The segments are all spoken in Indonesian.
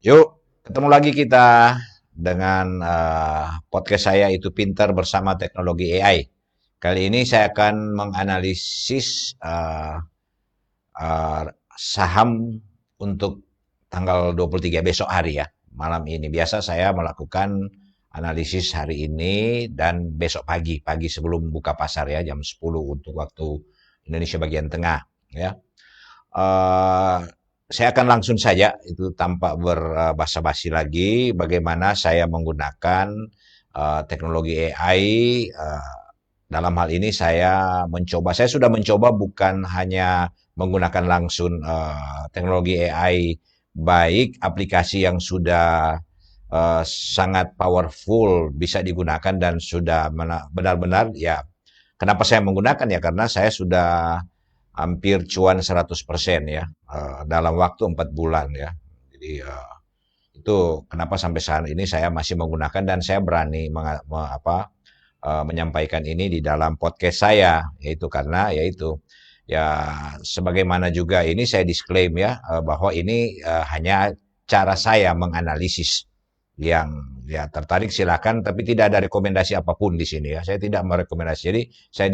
Yuk, ketemu lagi kita dengan podcast saya itu Pintar bersama Teknologi AI. Kali ini saya akan menganalisis saham untuk tanggal 23 besok hari ya, malam ini. Biasa saya melakukan analisis hari ini dan besok pagi sebelum buka pasar ya, jam 10 untuk waktu Indonesia bagian tengah ya. Eh, saya akan langsung saja itu tanpa berbasa-basi lagi bagaimana saya menggunakan teknologi AI. Dalam hal ini saya sudah mencoba bukan hanya menggunakan langsung teknologi AI baik aplikasi yang sudah sangat powerful bisa digunakan dan sudah benar-benar ya. Kenapa saya menggunakan ya karena saya sudah hampir cuan 100% ya dalam waktu 4 bulan ya. Jadi itu kenapa sampai saat ini saya masih menggunakan dan saya berani menyampaikan ini di dalam podcast saya, yaitu karena yaitu ya sebagaimana juga ini saya disclaim ya bahwa ini hanya cara saya menganalisis. Yang ya tertarik silakan, tapi tidak ada rekomendasi apapun di sini ya. Saya tidak merekomendasi. Jadi saya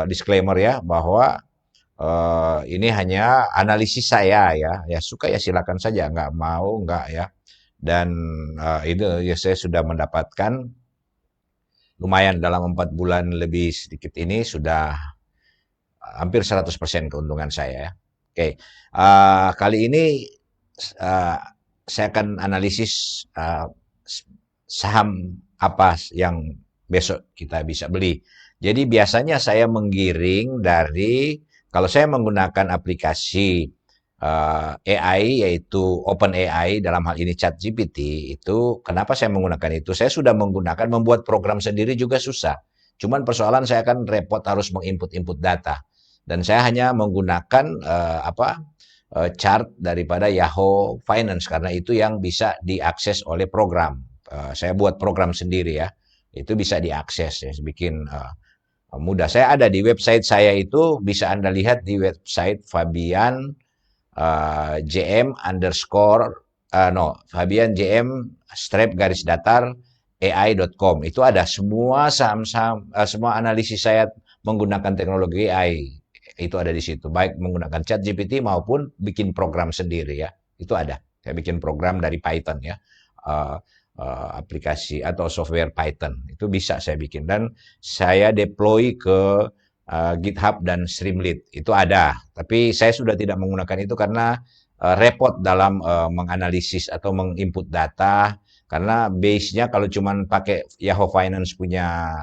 disclaimer ya bahwa ini hanya analisis saya ya. Ya suka ya silakan saja, nggak mau nggak ya. Dan itu ya saya sudah mendapatkan lumayan dalam 4 bulan lebih sedikit ini sudah hampir 100% keuntungan saya ya. Oke, kali ini uh, saya akan analisis saham apa yang besok kita bisa beli. Jadi biasanya saya menggiring dari kalau saya menggunakan aplikasi AI yaitu OpenAI dalam hal ini ChatGPT itu kenapa saya menggunakan itu? Saya sudah menggunakan membuat program sendiri juga susah. Cuman persoalan saya kan repot harus menginput-input data dan saya hanya menggunakan chart daripada Yahoo Finance karena itu yang bisa diakses oleh program. Saya buat program sendiri ya. Itu bisa diakses ya, bikin mudah. Saya ada di website saya itu bisa Anda lihat di website Fabian JM underscore no Fabian JM strap garis datar AI.com itu ada semua saham-saham semua analisis saya menggunakan teknologi AI itu ada di situ baik menggunakan chat GPT maupun bikin program sendiri ya itu ada saya bikin program dari Python ya uh, aplikasi atau software Python itu bisa saya bikin dan saya deploy ke GitHub dan Streamlit itu ada, tapi saya sudah tidak menggunakan itu karena repot dalam menganalisis atau menginput data karena base-nya kalau cuman pakai Yahoo Finance punya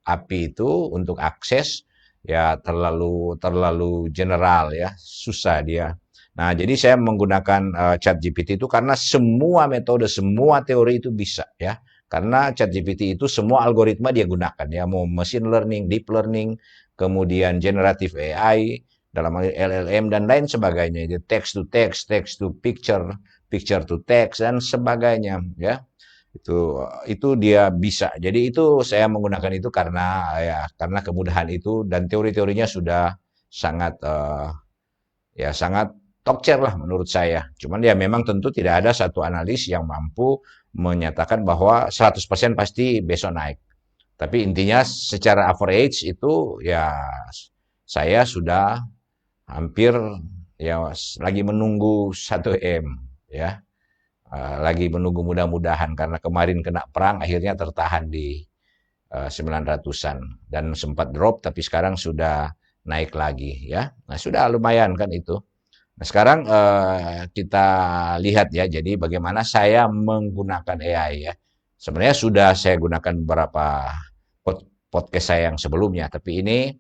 API itu untuk akses ya terlalu terlalu general ya, susah dia. Nah, jadi saya menggunakan ChatGPT itu karena semua metode, semua teori itu bisa ya. Karena ChatGPT itu semua algoritma dia gunakan ya, mau machine learning, deep learning, kemudian generative AI, dalam LLM dan lain sebagainya, text to text, text to picture, picture to text dan sebagainya ya. Itu dia bisa. Jadi itu saya menggunakan itu karena ya karena kemudahan itu dan teori-teorinya sudah sangat ya sangat tokcer lah menurut saya. Cuman ya memang tentu tidak ada satu analis yang mampu menyatakan bahwa 100% pasti besok naik. Tapi intinya secara average itu ya saya sudah hampir ya lagi menunggu 1M ya. Lagi menunggu mudah-mudahan karena kemarin kena perang akhirnya tertahan di 900-an dan sempat drop tapi sekarang sudah naik lagi ya. Nah, sudah lumayan kan itu. Nah, sekarang kita lihat ya, jadi bagaimana saya menggunakan AI ya. Sebenarnya sudah saya gunakan beberapa podcast saya yang sebelumnya, tapi ini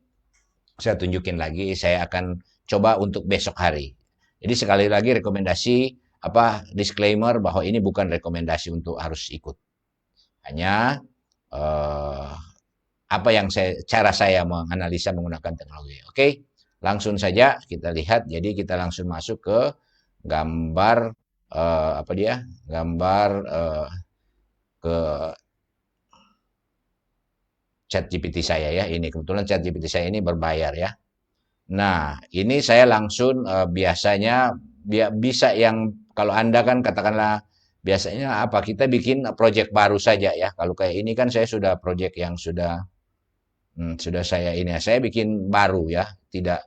saya tunjukin lagi, saya akan coba untuk besok hari. Jadi sekali lagi rekomendasi disclaimer bahwa ini bukan rekomendasi untuk harus ikut. Hanya eh, apa yang cara saya menganalisa menggunakan teknologi. Oke, langsung saja kita lihat. Jadi kita langsung masuk ke gambar apa dia? Gambar ke chat GPT saya ya. Ini kebetulan chat GPT saya ini berbayar ya. Nah, ini saya langsung biasanya bisa yang kalau Anda kan katakanlah biasanya apa, kita bikin project baru saja ya. Kalau kayak ini kan saya sudah project yang sudah saya ini ya, saya bikin baru ya, tidak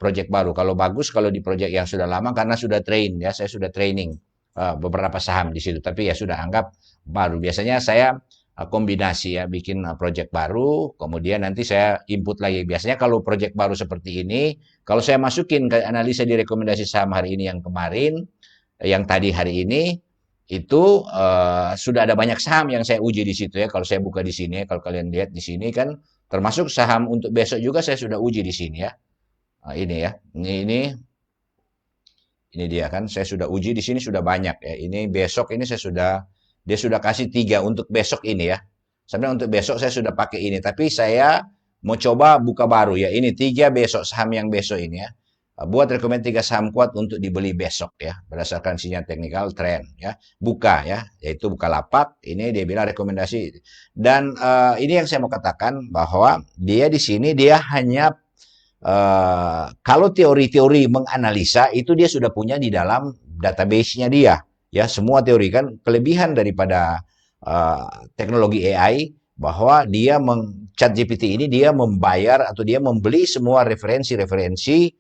project baru. Kalau bagus kalau di project yang sudah lama karena sudah train ya, saya sudah training beberapa saham di situ. Tapi ya sudah anggap baru. Biasanya saya kombinasi ya, bikin project baru, kemudian nanti saya input lagi. Biasanya kalau project baru seperti ini, kalau saya masukin ke analisa di rekomendasi saham hari ini yang kemarin, yang tadi hari ini, itu sudah ada banyak saham yang saya uji di situ ya. Kalau saya buka di sini, kalau kalian lihat di sini kan termasuk saham untuk besok juga saya sudah uji di sini ya. Nah, ini ya. Ini dia kan saya sudah uji di sini sudah banyak ya. Ini besok ini dia sudah kasih 3 untuk besok ini ya. Sebenarnya untuk besok saya sudah pakai ini, tapi saya mau coba buka baru ya. Ini 3 besok saham yang besok ini ya. Buat rekomend 3 saham kuat untuk dibeli besok ya, berdasarkan sinyal teknikal trend ya. Buka ya, yaitu Bukalapak. Ini dia bilang rekomendasi. Dan ini yang saya mau katakan bahwa dia di sini dia hanya kalau teori-teori menganalisa itu dia sudah punya di dalam database-nya dia. Ya, semua teori kan kelebihan daripada teknologi AI bahwa dia ChatGPT ini dia membayar atau dia membeli semua referensi-referensi.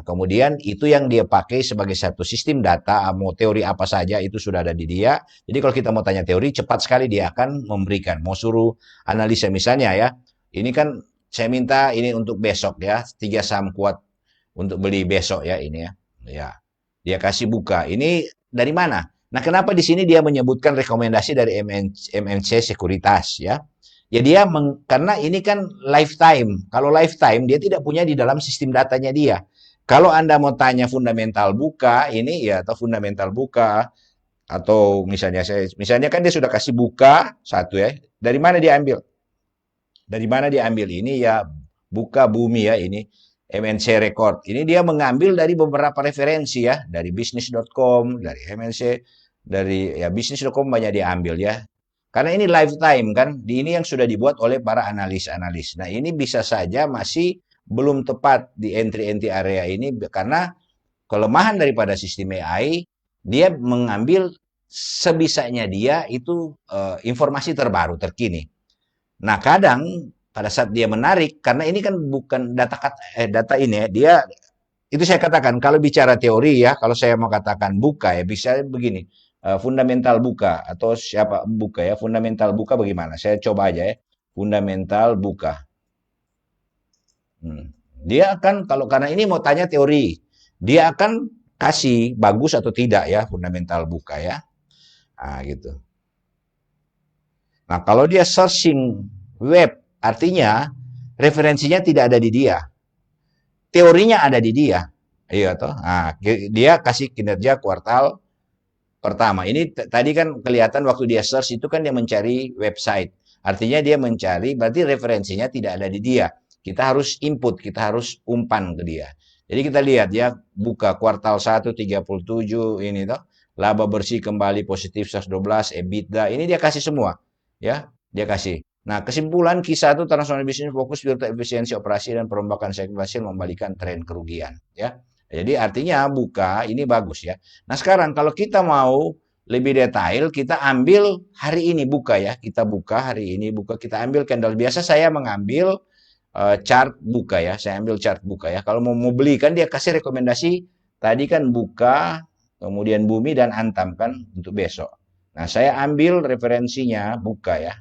Kemudian itu yang dia pakai sebagai satu sistem data, mau teori apa saja itu sudah ada di dia. Jadi kalau kita mau tanya teori, cepat sekali dia akan memberikan. Mau suruh analisa misalnya ya, ini kan saya minta ini untuk besok ya, 3 saham kuat untuk beli besok ya ini ya. Ya, dia kasih buka. Ini dari mana? Nah, kenapa di sini dia menyebutkan rekomendasi dari MNC Sekuritas ya? Ya dia karena ini kan lifetime. Kalau lifetime dia tidak punya di dalam sistem datanya dia. Kalau Anda mau tanya fundamental buka ini ya atau fundamental buka atau misalnya kan dia sudah kasih buka satu ya. Dari mana dia ambil? Dari mana dia ambil ini ya buka bumi ya ini MNC Record. Ini dia mengambil dari beberapa referensi ya, dari bisnis.com, dari MNC, dari ya bisnis.com banyak dia ambil ya. Karena ini lifetime kan, ini yang sudah dibuat oleh para analis-analis. Nah, ini bisa saja masih belum tepat di entry area ini karena kelemahan daripada sistem AI, dia mengambil sebisanya dia itu informasi terbaru, terkini. Nah, kadang pada saat dia menarik, karena ini kan bukan data ini ya, dia itu saya katakan kalau bicara teori ya, kalau saya mau katakan buka ya bisa begini, fundamental buka atau siapa buka ya, fundamental buka bagaimana? Saya coba aja ya, fundamental buka. Dia akan kalau karena ini mau tanya teori, dia akan kasih bagus atau tidak ya fundamental buka ya, gitu. Nah, kalau dia searching web, artinya referensinya tidak ada di dia. Teorinya ada di dia. Iya toh. Nah, dia kasih kinerja kuartal pertama. Ini tadi kan kelihatan waktu dia search itu kan dia mencari website. Artinya dia mencari, berarti referensinya tidak ada di dia. Kita harus input, kita harus umpan ke dia. Jadi kita lihat ya, buka kuartal 1 37 ini toh. Laba bersih kembali positif 112, EBITDA. Ini dia kasih semua. Ya, dia kasih. Nah, kesimpulan Q1 transformasi bisnis fokus pada efisiensi operasi dan perombakan segmen hasil membalikan tren kerugian, ya. Jadi artinya buka ini bagus ya. Nah, sekarang kalau kita mau lebih detail, kita ambil hari ini buka ya. Kita buka hari ini buka, kita ambil candle. Biasa saya mengambil chart buka ya. Saya ambil chart buka ya. Kalau mau beli kan dia kasih rekomendasi tadi kan buka, kemudian bumi dan Antam kan untuk besok. Nah, saya ambil referensinya buka ya.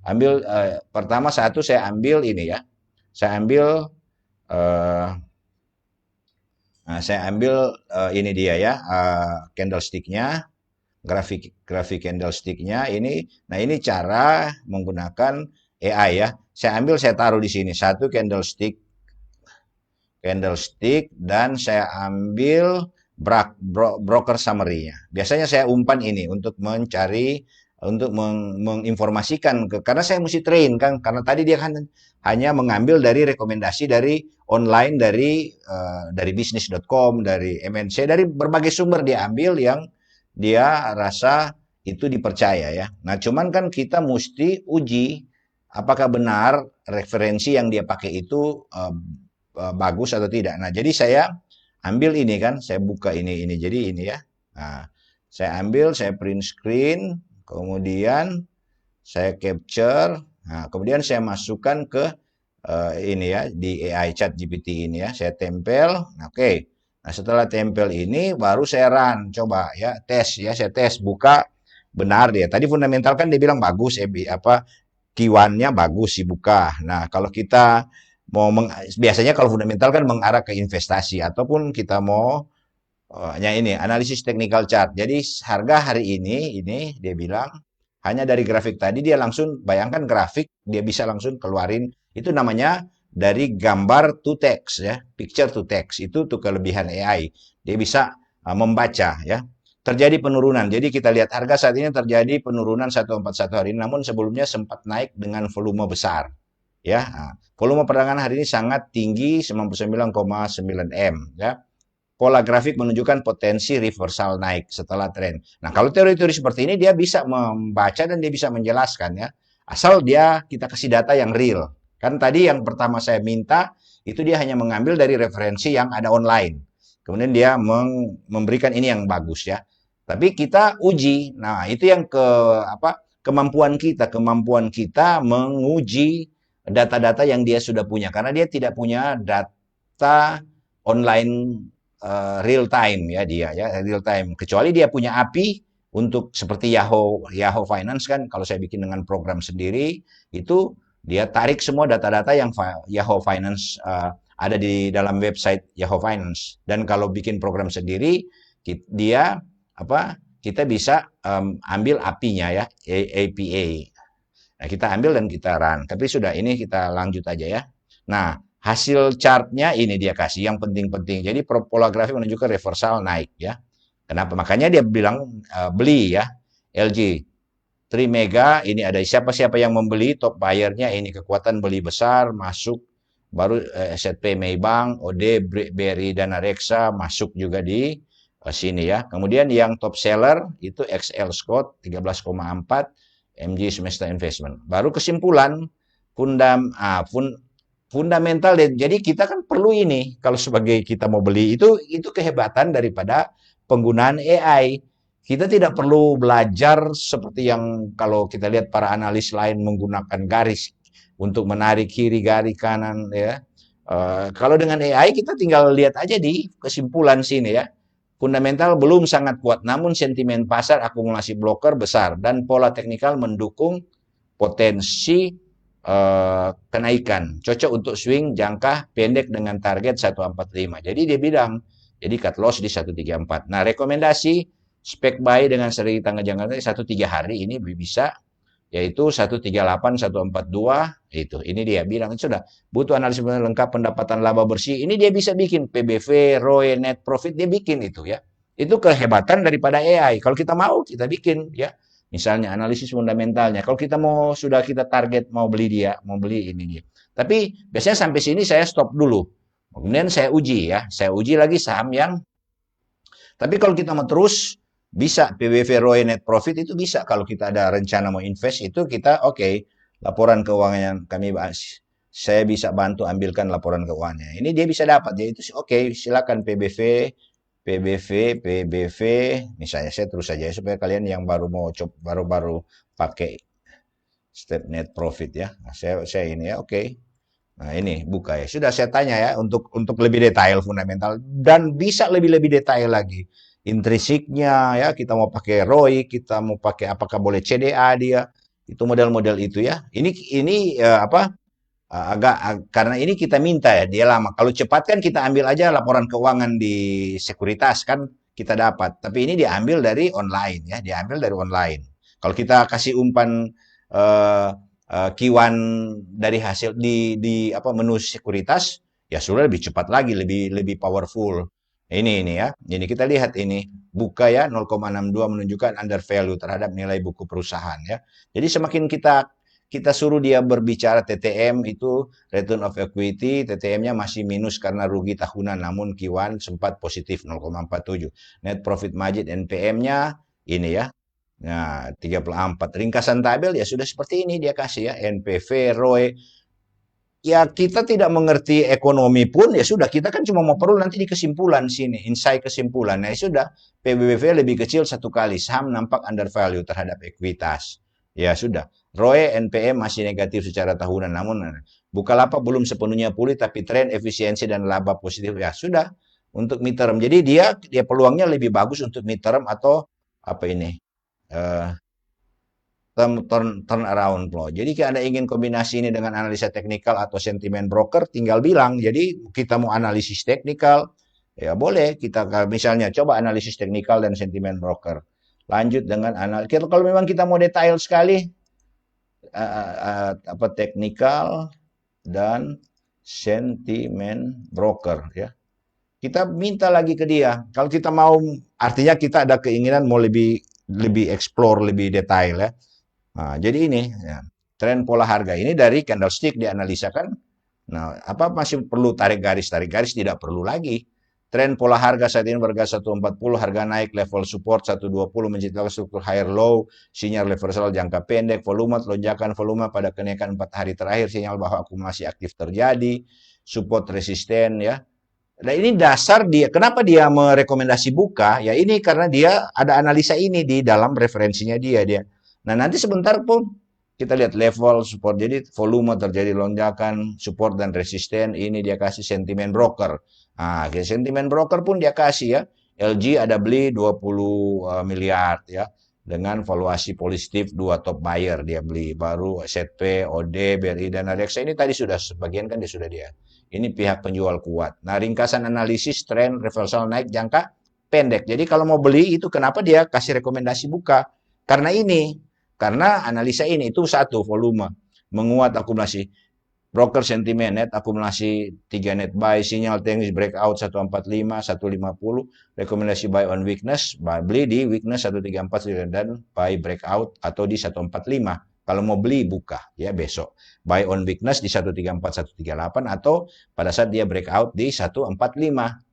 Ambil pertama satu saya ambil ini ya. Saya ambil ini dia ya, candlestick-nya, grafik candlestick-nya ini. Nah, ini cara menggunakan AI ya. Saya taruh di sini satu candlestick dan saya ambil broker summary-nya. Biasanya saya umpan ini untuk mencari menginformasikan karena saya mesti train kan karena tadi dia kan hanya mengambil dari rekomendasi dari online dari bisnis.com, dari MNC, dari berbagai sumber dia ambil yang dia rasa itu dipercaya ya. Nah, cuman kan kita mesti uji apakah benar referensi yang dia pakai itu bagus atau tidak. Nah, jadi saya ambil ini kan, saya buka ini. Jadi ini ya. Nah, saya ambil, saya print screen, kemudian saya capture, nah, kemudian saya masukkan ke ini ya di AI Chat GPT ini ya, saya tempel. Oke. Nah, setelah tempel ini baru saya run, coba ya, tes ya, saya tes buka benar dia. Tadi fundamental kan dia bilang bagus, apa Q1-nya bagus sih buka. Nah, kalau kita mau biasanya kalau fundamental kan mengarah ke investasi ataupun kita mau ya ini analisis technical chart. Jadi harga hari ini dia bilang hanya dari grafik tadi dia langsung bayangkan grafik dia bisa langsung keluarin itu namanya dari gambar to text ya, picture to text. Itu tuh kelebihan AI. Dia bisa membaca ya. Terjadi penurunan. Jadi kita lihat harga saat ini terjadi penurunan 141 hari ini, namun sebelumnya sempat naik dengan volume besar ya. Nah, volume perdagangan hari ini sangat tinggi 99,9 M ya. Pola grafik menunjukkan potensi reversal naik setelah tren. Nah, kalau teori-teori seperti ini dia bisa membaca dan dia bisa menjelaskan ya. Asal dia kita kasih data yang real. Kan tadi yang pertama saya minta itu dia hanya mengambil dari referensi yang ada online. Kemudian dia memberikan ini yang bagus ya. Tapi kita uji. Nah, itu yang apa? Kemampuan kita menguji data-data yang dia sudah punya karena dia tidak punya data online real time ya dia ya real time kecuali dia punya API untuk seperti Yahoo Finance kan kalau saya bikin dengan program sendiri itu dia tarik semua data-data yang Yahoo Finance ada di dalam website Yahoo Finance dan kalau bikin program sendiri dia apa kita bisa ambil API-nya ya APA. Nah, kita ambil dan kita run. Tapi sudah ini kita lanjut aja ya. Nah, hasil chartnya ini dia kasih yang penting-penting. Jadi pola grafik menunjukkan reversal naik ya. Kenapa? Makanya dia bilang beli ya. LG 3 mega ini ada siapa-siapa yang membeli top buyernya ini kekuatan beli besar masuk baru SZP Maybank, OD, BRI dan Reksa masuk juga di sini ya. Kemudian yang top seller itu XL Scott 13,4 MG Semesta Investment. Baru kesimpulan fundamental. Jadi kita kan perlu ini kalau sebagai kita mau beli itu kehebatan daripada penggunaan AI. Kita tidak perlu belajar seperti yang kalau kita lihat para analis lain menggunakan garis untuk menarik kiri, garis kanan ya. Kalau dengan AI kita tinggal lihat aja di kesimpulan sini ya. Fundamental belum sangat kuat, namun sentimen pasar akumulasi broker besar dan pola teknikal mendukung potensi kenaikan. Cocok untuk swing jangka pendek dengan target 145. Jadi dia bilang, jadi cut loss di 134. Nah, rekomendasi spek buy dengan seri tanggal jangka 13 hari ini bisa yaitu 138 142 itu. Ini dia bilang sudah butuh analisis lengkap pendapatan laba bersih. Ini dia bisa bikin PBV, ROE, net profit dia bikin itu ya. Itu kehebatan daripada AI. Kalau kita mau kita bikin ya. Misalnya analisis fundamentalnya. Kalau kita mau sudah kita target mau beli dia, mau beli ini dia. Tapi biasanya sampai sini saya stop dulu. Kemudian saya uji ya. Saya uji lagi saham yang tapi kalau kita mau terus bisa PBV ROE net profit itu bisa kalau kita ada rencana mau invest itu kita laporan keuangan yang kami bahas. Saya bisa bantu ambilkan laporan keuangannya. Ini dia bisa dapat ya itu silakan PBV misalnya saya terus saja supaya kalian yang baru mau coba baru pakai step net profit ya. Nah, saya ini ya Nah, ini buka ya. Sudah saya tanya ya untuk lebih detail fundamental dan bisa lebih detail lagi. Intrinsiknya ya, kita mau pakai ROI, kita mau pakai apakah boleh CDA dia. Itu model-model itu ya. Ini karena ini kita minta ya, dia lama. Kalau cepat kan kita ambil aja laporan keuangan di sekuritas kan kita dapat. Tapi ini diambil dari online ya, diambil dari online. Kalau kita kasih umpan eh, Q1 dari hasil di menu sekuritas ya sudah lebih cepat lagi, lebih powerful. Ini ya. Ini kita lihat ini buka ya 0,62 menunjukkan under value terhadap nilai buku perusahaan ya. Jadi semakin kita suruh dia berbicara TTM itu return of equity, TTM-nya masih minus karena rugi tahunan namun Q1 sempat positif 0,47. Net profit margin NPM-nya ini ya. Nah, 34 ringkasan tabel ya sudah seperti ini dia kasih ya NPV, ROE Ya kita tidak mengerti ekonomi pun ya sudah kita kan cuma mau perlu nanti di kesimpulan sini, insight kesimpulan. Nah, ya sudah PBBV lebih kecil satu kali, saham nampak undervalue terhadap ekuitas. Ya sudah. ROE NPM masih negatif secara tahunan, namun Bukalapak belum sepenuhnya pulih tapi tren efisiensi dan laba positif. Ya sudah untuk midterm. Jadi dia peluangnya lebih bagus untuk midterm atau apa ini? eh, turn around flow. Jadi kalau Anda ingin kombinasi ini dengan analisa teknikal atau sentimen broker, tinggal bilang. Jadi kita mau analisis teknikal, ya boleh kita misalnya coba analisis teknikal dan sentimen broker. Lanjut dengan analisis. Kalau memang kita mau detail sekali, apa teknikal dan sentimen broker, ya. Kita minta lagi ke dia. Kalau kita mau, artinya kita ada keinginan mau lebih lebih explore, lebih detail ya. Nah, jadi ini ya, tren pola harga ini dari candlestick dianalisa kan. Nah, apa masih perlu tarik garis tidak perlu lagi. Tren pola harga saat ini berharga 140, harga naik level support 120 menciptakan struktur higher low, sinyal reversal jangka pendek, volume lonjakan volume pada kenaikan 4 hari terakhir, sinyal bahwa akumulasi aktif terjadi, support resisten ya. Nah, ini dasar dia. Kenapa dia merekomendasi buka? Ya ini karena dia ada analisa ini di dalam referensinya dia. Nah, nanti sebentar pun kita lihat level support. Jadi volume terjadi lonjakan, support dan resisten. Ini dia kasih sentimen broker. Nah, sentimen broker pun dia kasih ya. LG ada beli 20 miliar ya. Dengan valuasi positif 2 top buyer dia beli. Baru ZP, OD, BRI, dan Reksa ini tadi sudah sebagian kan dia sudah dia. Ini pihak penjual kuat. Nah, ringkasan analisis tren reversal naik jangka pendek. Jadi kalau mau beli itu kenapa dia kasih rekomendasi buka? Karena ini, karena analisa ini itu satu volume menguat akumulasi. Broker sentimen net akumulasi 3 net buy, sinyal teknis breakout 145, 150, rekomendasi buy on weakness, beli di weakness 134 dan buy breakout atau di 145. Kalau mau beli buka ya besok. Buy on weakness di 134, 138 atau pada saat dia breakout di 145.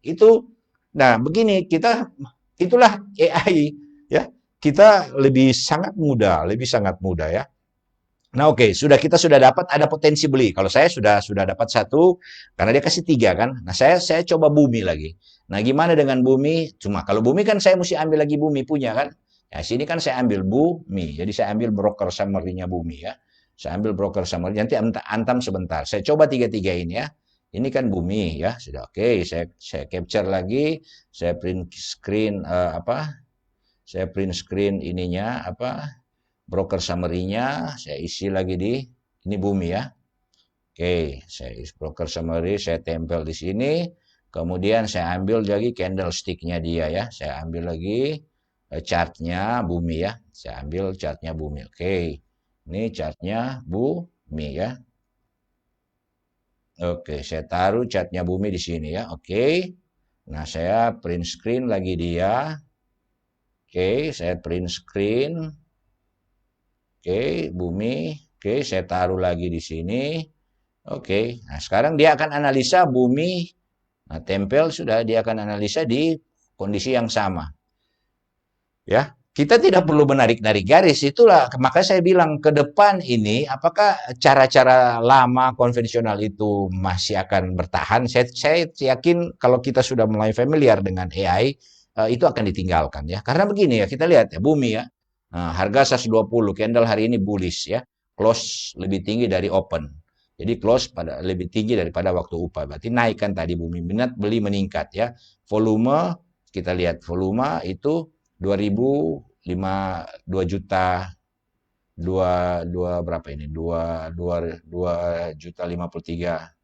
Itu nah begini kita itulah AI ya. Kita lebih sangat mudah ya. Nah, oke, kita sudah dapat ada potensi beli. Kalau saya sudah dapat satu, karena dia kasih tiga kan. Nah, saya coba bumi lagi. Nah, gimana dengan bumi? Cuma kalau bumi kan saya mesti ambil lagi bumi punya kan. Ya, sini kan saya ambil bumi. Jadi saya ambil broker summary-nya bumi ya. Saya ambil broker summary. Nanti antam sebentar. Saya coba tiga-tiga ini ya. Ini kan bumi ya. Sudah oke. Saya capture lagi. Saya print screen Saya print screen ininya broker summary-nya saya isi lagi di ini bumi ya. Oke, saya isi broker summary, saya tempel di sini. Kemudian saya ambil lagi candlestick-nya dia ya. Saya ambil lagi chart-nya bumi ya. Saya ambil chart-nya bumi. Oke. Ini chart-nya bumi ya. Oke, saya taruh chart-nya bumi di sini ya. Oke. Nah, saya print screen lagi dia. Oke, saya print screen. Oke, bumi. Oke, saya taruh lagi di sini. Oke, nah sekarang dia akan analisa bumi. Nah, tempel sudah dia akan analisa di kondisi yang sama. Ya, kita tidak perlu menarik-narik garis. Itulah maka saya bilang ke depan ini apakah cara-cara lama konvensional itu masih akan bertahan? Saya yakin kalau kita sudah mulai familiar dengan AI itu akan ditinggalkan ya. Karena begini ya, kita lihat ya bumi ya. Nah, harga 120 candle hari ini bullish ya. Close lebih tinggi dari open. Jadi close pada lebih tinggi daripada waktu upah. Berarti naikkan tadi bumi minat beli meningkat ya. Volume kita lihat volume itu 2005 2 juta 2 berapa ini 2 juta 53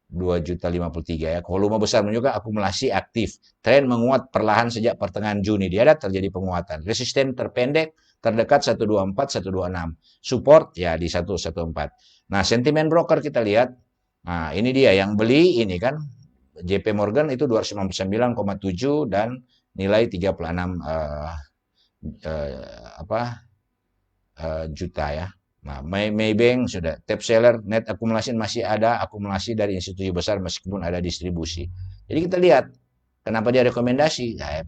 2 juta 53 ya. Volume besar menunjukkan akumulasi aktif. Tren menguat perlahan sejak pertengahan Juni. Dia ada terjadi penguatan. Resisten terpendek terdekat 124 126. Support ya di 114. Nah, sentimen broker kita lihat. Nah, ini dia yang beli ini kan JP Morgan itu 299,7 dan nilai 36 juta ya. Nah, Maybank sudah tap seller net akumulasi masih ada akumulasi dari institusi besar meskipun ada distribusi. Jadi kita lihat kenapa dia rekomendasi. Nah,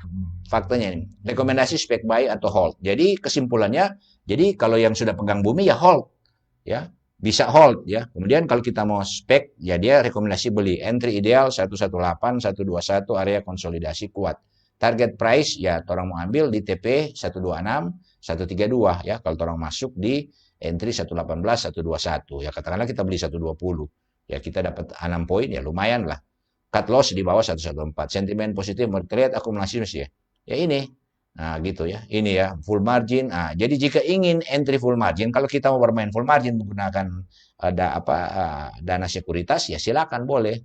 faktanya ini rekomendasi spek buy atau hold. Jadi kesimpulannya, jadi kalau yang sudah pegang bumi ya hold ya. bisa hold ya. Kemudian kalau kita mau spek, ya dia rekomendasi beli. Entry ideal 118, 121 area konsolidasi kuat. Target price ya orang mau ambil di TP 126, 132 ya. Kalau orang masuk di entry 118, 121 ya. Katakanlah kita beli 120. Ya kita dapat 6 poin ya lumayan lah. Cut loss di bawah 114. Sentimen positif terlihat akumulasi ya. Ya ini. Nah, gitu ya. Ini ya, full margin. Nah, jadi jika ingin entry full margin, kalau kita mau bermain full margin menggunakan dana sekuritas, ya silakan boleh.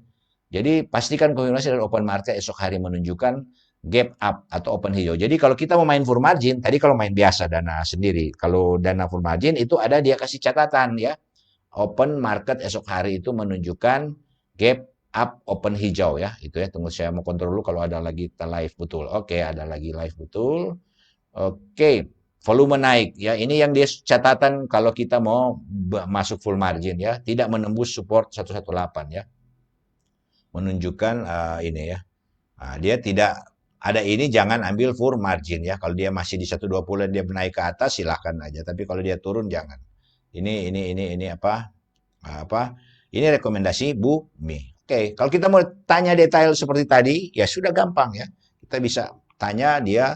Jadi pastikan konfirmasi dari open market esok hari menunjukkan gap up atau open hijau. Jadi kalau kita mau main full margin, tadi kalau main biasa dana sendiri, kalau dana full margin itu ada dia kasih catatan ya. Open market esok hari itu menunjukkan gap up open hijau ya. Itu ya, tunggu saya mau kontrol dulu kalau ada lagi live betul. Oke, ada lagi live betul. Oke, volume naik ya. Ini yang dia catatan kalau kita mau masuk full margin ya, tidak menembus support 118 ya. Menunjukkan ini ya. Nah, dia tidak ada ini jangan ambil full margin ya. Kalau dia masih di 120 dia naik ke atas silahkan aja. Tapi kalau dia turun jangan. Ini apa? Ini rekomendasi Bu Mi. Oke, kalau kita mau tanya detail seperti tadi, ya sudah gampang ya. Kita bisa tanya dia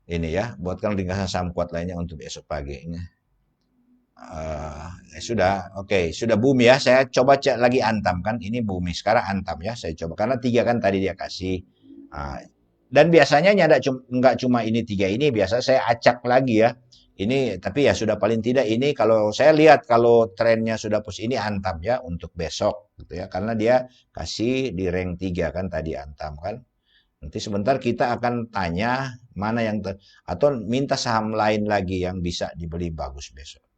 ini ya, buatkan ringkasan saham kuat lainnya untuk besok pagi. Sudah, oke, sudah Bumi ya. Saya coba cek lagi Antam kan. Ini Bumi sekarang Antam ya. Saya coba karena 3 kan tadi dia kasih. Dan biasanya nggak cuma ini 3 ini, biasa saya acak lagi ya. Ini tapi ya sudah paling tidak ini kalau saya lihat kalau trennya sudah ini Antam ya untuk besok gitu ya. Karena dia kasih di rank 3 kan tadi Antam kan. Nanti sebentar kita akan tanya mana yang atau minta saham lain lagi yang bisa dibeli bagus besok.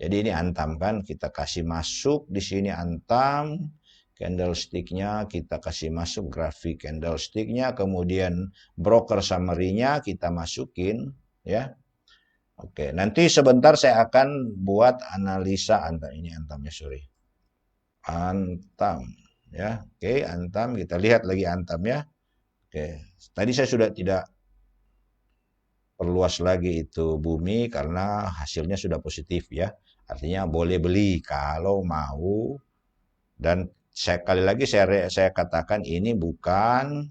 Jadi ini Antam kan, kita kasih masuk di sini Antam, candlestick-nya kita kasih masuk grafik candlestick-nya, kemudian broker summary-nya kita masukin ya. Oke, nanti sebentar saya akan buat analisa Antam ini Antamnya sorry. Antam ya. Oke, Antam kita lihat lagi Antam ya. Oke, tadi saya sudah tidak perluas lagi itu Bumi karena hasilnya sudah positif ya. Artinya boleh beli kalau mau. Dan sekali lagi saya katakan ini bukan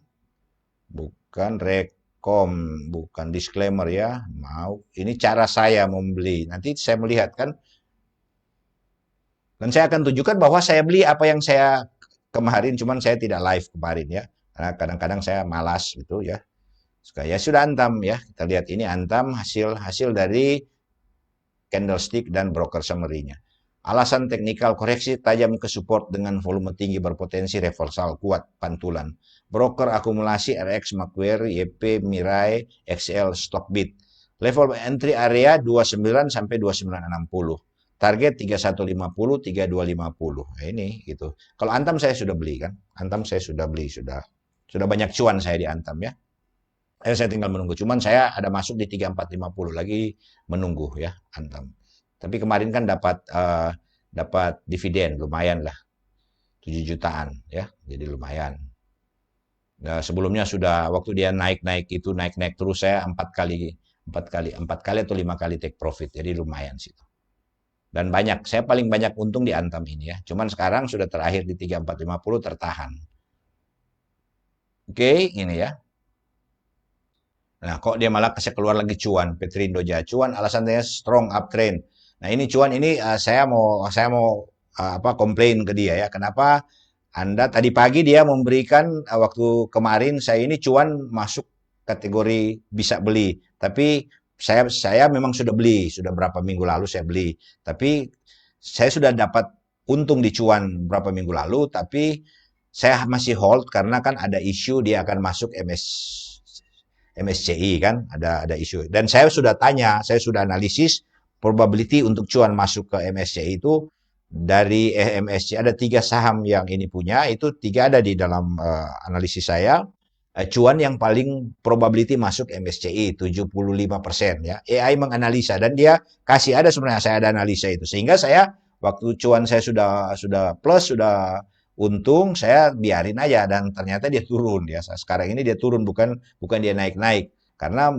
rekom, bukan disclaimer ya. Mau ini cara saya membeli. Nanti saya melihat kan. Dan saya akan tunjukkan bahwa saya beli apa yang saya kemarin, cuman saya tidak live kemarin ya. Karena kadang-kadang saya malas gitu ya. Ya sudah Antam ya. Kita lihat ini Antam hasil dari candlestick dan broker summary-nya. Alasan teknikal koreksi tajam ke support dengan volume tinggi berpotensi reversal kuat pantulan. Broker akumulasi RX Macquarie, YP, Mirai, XL, Stockbit. Level entry area 29 sampai 2960. Target 3150, 3250. Nah, ini gitu. Kalau Antam saya sudah beli kan. Antam saya sudah beli, sudah banyak cuan saya di Antam ya. Saya tinggal menunggu. Cuman saya ada masuk di 3450 lagi menunggu ya Antam. Tapi kemarin kan dapat dividen lumayan lah. 7 jutaan ya. Jadi lumayan. Nah, sebelumnya sudah waktu dia naik-naik itu naik-naik terus saya 4 kali atau 5 kali take profit. Jadi lumayan sih. Dan banyak, saya paling banyak untung di Antam ini ya. Cuman sekarang sudah terakhir di 3450 tertahan. Oke, ini ya. Nah, kok dia malah kasih keluar lagi cuan, Petrindo cuan alasannya strong uptrend. Nah, ini cuan ini saya mau komplain ke dia ya. Kenapa Anda tadi pagi dia memberikan waktu kemarin saya ini cuan masuk kategori bisa beli. Tapi saya memang sudah beli, sudah berapa minggu lalu saya beli. Tapi saya sudah dapat untung di cuan berapa minggu lalu, tapi saya masih hold karena kan ada isu dia akan masuk MSCI kan ada isu dan saya sudah analisis probability untuk cuan masuk ke MSCI itu dari MSCI ada 3 saham yang ini punya itu 3 ada di dalam analisis saya cuan yang paling probability masuk MSCI 75% ya AI menganalisa dan dia kasih ada sebenarnya saya ada analisa itu sehingga saya waktu cuan saya sudah plus sudah untung saya biarin aja dan ternyata dia turun ya. Sekarang ini dia turun bukan dia naik-naik. Karena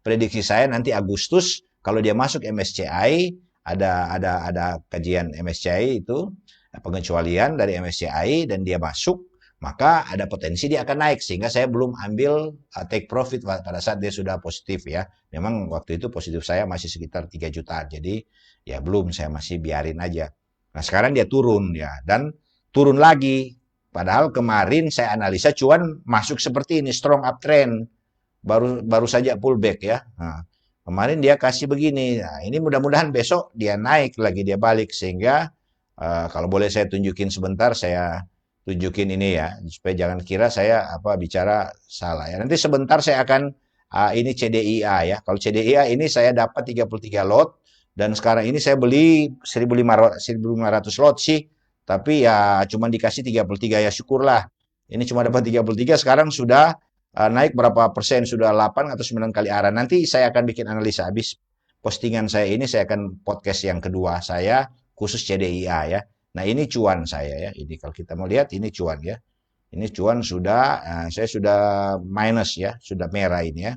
prediksi saya nanti Agustus kalau dia masuk MSCI ada kajian MSCI itu pengecualian dari MSCI dan dia masuk, maka ada potensi dia akan naik sehingga saya belum ambil take profit pada saat dia sudah positif ya. Memang waktu itu positif saya masih sekitar 3 jutaan. Jadi ya belum, saya masih biarin aja. Nah, sekarang dia turun ya dan turun lagi. Padahal kemarin saya analisa cuan masuk seperti ini, strong uptrend. Baru baru saja pullback ya. Nah, kemarin dia kasih begini. Nah, ini mudah-mudahan besok dia naik lagi, dia balik sehingga kalau boleh saya tunjukin sebentar, saya tunjukin ini ya, supaya jangan kira saya bicara salah ya. Nanti sebentar saya akan ini CDIA ya. Kalau CDIA ini saya dapat 33 lot dan sekarang ini saya beli 1.500 lot sih, tapi ya cuma dikasih 33 ya, syukurlah. Ini cuma dapat 33, sekarang sudah naik berapa persen, sudah 8 atau 9 kali arah. Nanti saya akan bikin analisa habis postingan saya ini, saya akan podcast yang kedua saya khusus CDIA ya. Nah, ini cuan saya ya. Ini kalau kita mau lihat ini cuan ya. Ini cuan sudah saya sudah minus ya, sudah merah ini ya.